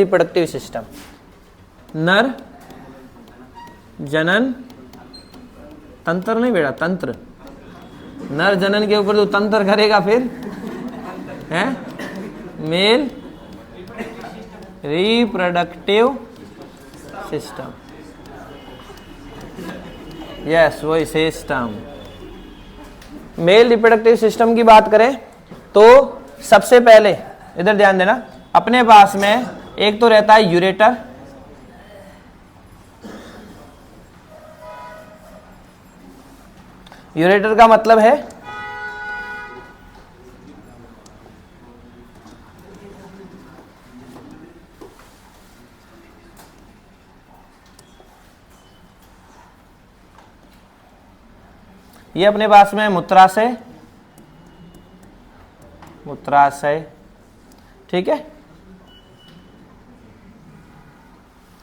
Reproductive system, नर जनन तंत्र नहीं बेटा, तंत्र, नर जनन के ऊपर जो तंत्र करेगा फिर है मेल रिप्रोडक्टिव सिस्टम, यस वही सिस्टम। मेल रिप्रोडक्टिव सिस्टम की बात करें तो सबसे पहले इधर ध्यान देना, अपने पास में एक तो रहता है यूरेटर, यूरेटर का मतलब है ये अपने पास में मूत्राशय, मूत्राशय, ठीक है,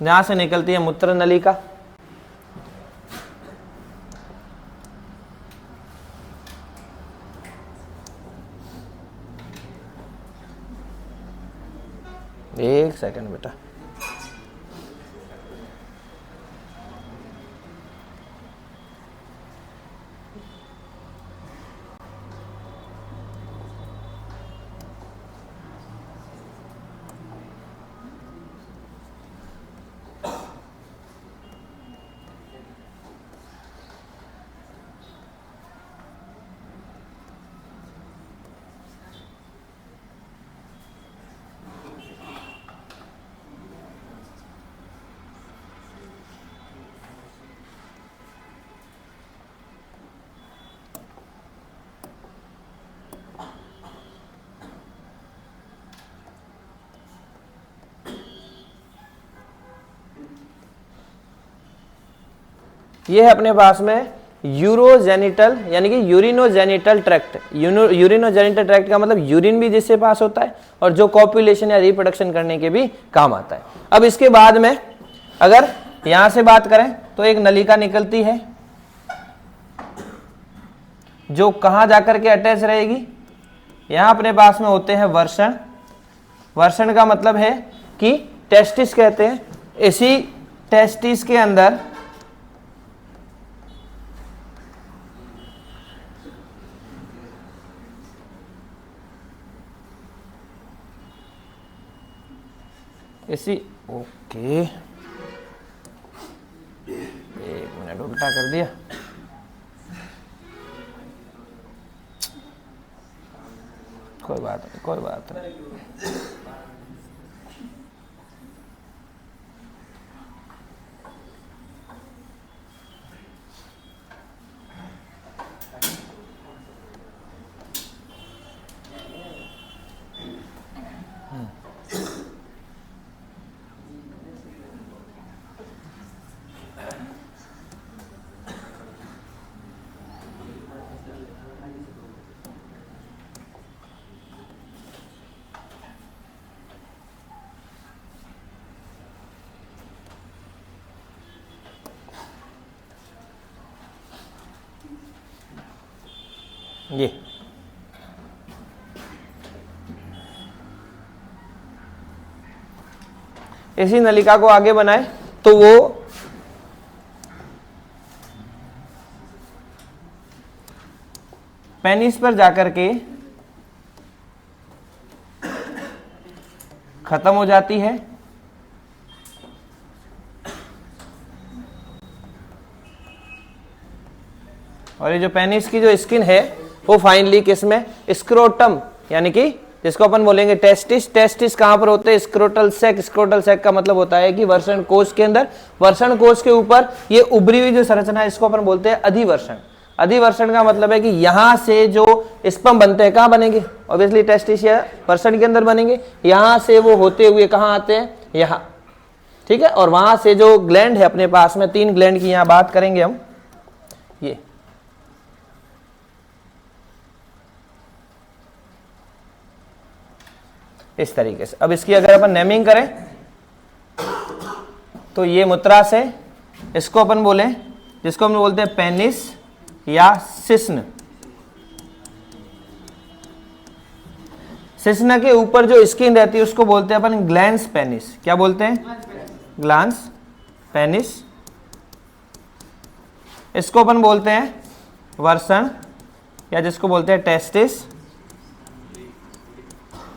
जहां से निकलती है मूत्र नलिका, एक सेकंड बेटा, ये है अपने पास में यूरोजेनिटल यानी कि यूरिनोजेनिटल ट्रैक्ट। यूरिनोजेनिटल ट्रैक्ट का मतलब यूरिन भी जिससे पास होता है और जो कॉपुलेशन या रिप्रोडक्शन करने के भी काम आता है। अब इसके बाद में अगर यहां से बात करें तो एक नलिका निकलती है जो कहां जाकर के अटैच रहेगी, यहां अपने पास में होते हैं वर्षण। वर्षण का मतलब है कि टेस्टिस कहते हैं, इसी टेस्टिस के अंदर ओके, एक मिनट उल्टा कर दिया, कोई बात नहीं, कोई बात नहीं। ये इसी नलिका को आगे बनाए तो वो पेनिस पर जाकर के खत्म हो जाती है और ये जो पेनिस की जो स्किन है वो फाइनली किसमें, स्क्रोटम यानी कि जिसको अपन बोलेंगे टेस्टिस। टेस्टिस कहां पर होते हैं, स्क्रोटल सैक। स्क्रोटल सैक का मतलब होता है कि वर्षण कोश के अंदर, वर्षण कोश के ऊपर ये उभरी हुई जो संरचना है इसको अपन बोलते हैं अधिवर्षण। अधिवर्षण का मतलब है कि यहां से जो स्पर्म बनते हैं कहां बनेंगे, ऑब्वियसली टेस्टिस या वर्षण के अंदर बनेंगे, यहां से वो होते हुए कहां आते हैं, यहां, ठीक है। और वहां से जो ग्लैंड है अपने पास में 3 ग्लैंड की यहां बात करेंगे हम, ये इस तरीके से। अब इसकी अगर अपन नेमिंग करें तो ये मूत्राशय, इसको अपन बोले, जिसको हम बोलते हैं पेनिस या सिस्न। शिश्न के ऊपर जो स्किन रहती है उसको बोलते हैं अपन ग्लैंस पेनिस। क्या बोलते हैं? Glans penis. इसको अपन बोलते हैं वर्षण या जिसको बोलते हैं टेस्टिस।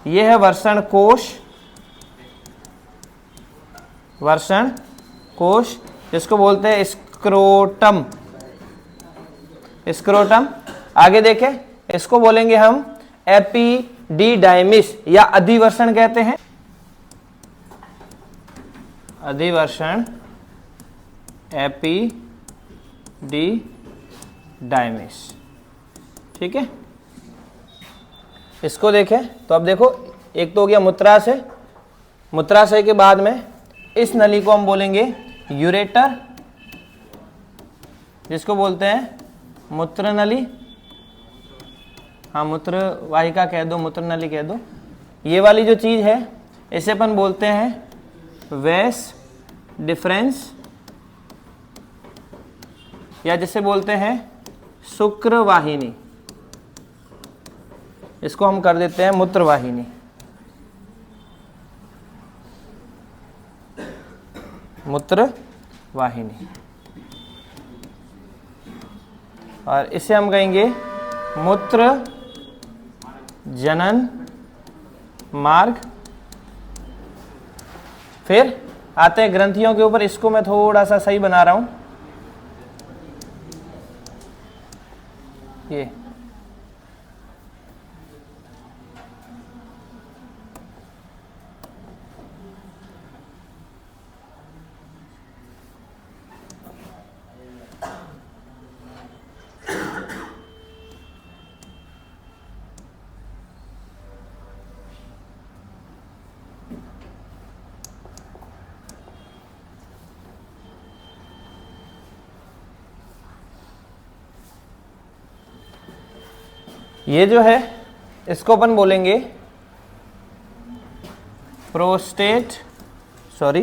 ये है वर्षण कोश, वर्षण कोश जिसको बोलते हैं स्क्रोटम। स्क्रोटम। आगे देखें, इसको बोलेंगे हम एपिडिडाइमिस या अधिवर्षण कहते हैं। अधिवर्षण, एपिडिडाइमिस। ठीक है, इसको देखें तो अब देखो, एक तो हो गया मूत्राशय। मूत्राशय के बाद में इस नली को हम बोलेंगे यूरेटर, जिसको बोलते हैं मूत्र नली। हाँ, मूत्र वाहिका कह दो, मूत्र नली कह दो। ये वाली जो चीज है इसे अपन बोलते हैं वेस डिफरेंस या जिसे बोलते हैं शुक्रवाहिनी। इसको हम कर देते हैं मूत्रवाहिनी। मूत्रवाहिनी। और इसे हम कहेंगे मूत्र जनन मार्ग। फिर आते हैं ग्रंथियों के ऊपर। इसको मैं थोड़ा सा सही बना रहा हूं। ये ये जो है इसको अपन बोलेंगे प्रोस्टेट, सॉरी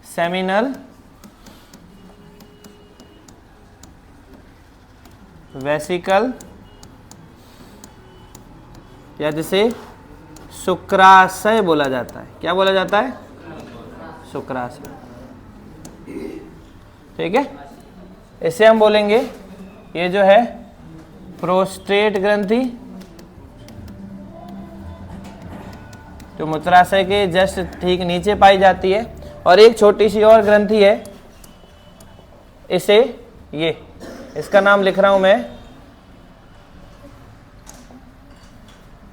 सेमिनल वेसिकल या जिसे शुक्राशय बोला जाता है। क्या बोला जाता है? शुक्राशय। ठीक है, इसे हम बोलेंगे, ये जो है प्रोस्टेट ग्रंथि, जो मूत्राशय के जस्ट ठीक नीचे पाई जाती है। और एक छोटी सी और ग्रंथि है, इसे ये इसका नाम लिख रहा हूं मैं,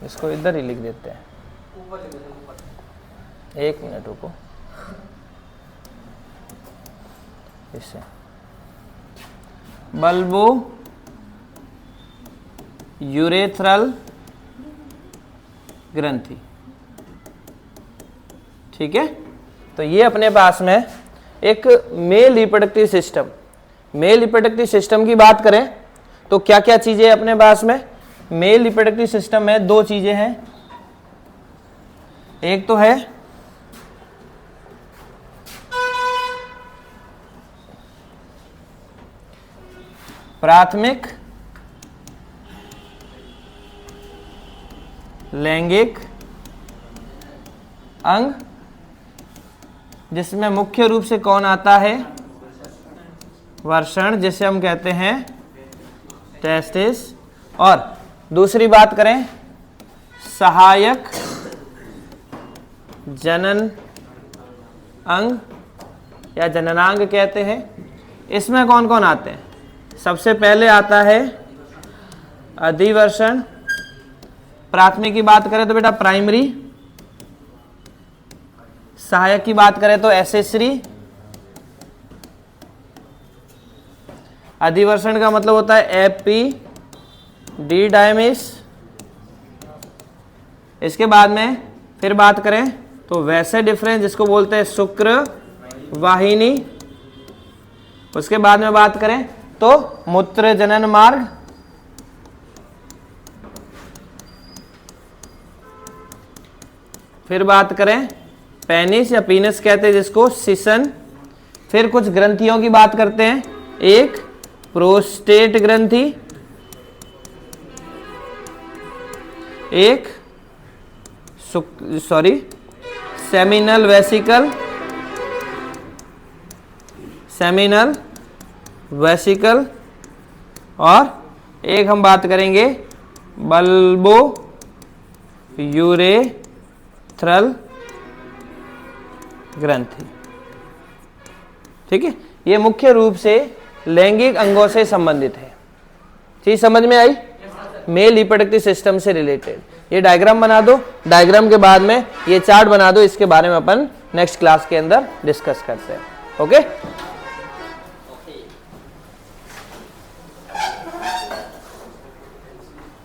इसको इधर ही लिख देते हैं। एक मिनट रुको, इसे बल्बो यूरेथ्रल ग्रंथि। ठीक है, तो ये अपने पास में एक male reproductive system. Male reproductive system की बात करें तो क्या क्या चीजें अपने पास में मेल रिप्रोडक्टिव सिस्टम में? दो चीजें हैं। एक तो है प्राथमिक लैंगिक अंग, जिसमें मुख्य रूप से कौन आता है? वर्षण, जिसे हम कहते हैं टेस्टिस। और दूसरी बात करें सहायक जनन अंग या जननांग कहते हैं। इसमें कौन कौन आते हैं? सबसे पहले आता है अधिवर्षण। प्राथमिक की बात करें तो बेटा प्राइमरी, सहायक की बात करें तो एसेसरी। अधिवर्षण का मतलब होता है एपिडिडाइमिस। इसके बाद में फिर बात करें तो वैसे डिफरेंस, जिसको बोलते हैं शुक्रवाहिनी। उसके बाद में बात करें तो मूत्र जनन मार्ग। फिर बात करें पेनिस या पीनस कहते हैं जिसको, शिशन। फिर कुछ ग्रंथियों की बात करते हैं। एक प्रोस्टेट ग्रंथि, एक सेमिनल वेसिकल और एक हम बात करेंगे बल्बो यूरेथ्रल ग्रंथि। ठीक है, ये मुख्य रूप से लैंगिक अंगों से संबंधित है। चीज समझ में आई? मेल रिप्रोडक्टिव सिस्टम से रिलेटेड। ये डायग्राम बना दो, डायग्राम के बाद में ये चार्ट बना दो, इसके बारे में अपन नेक्स्ट क्लास के अंदर डिस्कस करते हैं। ओके।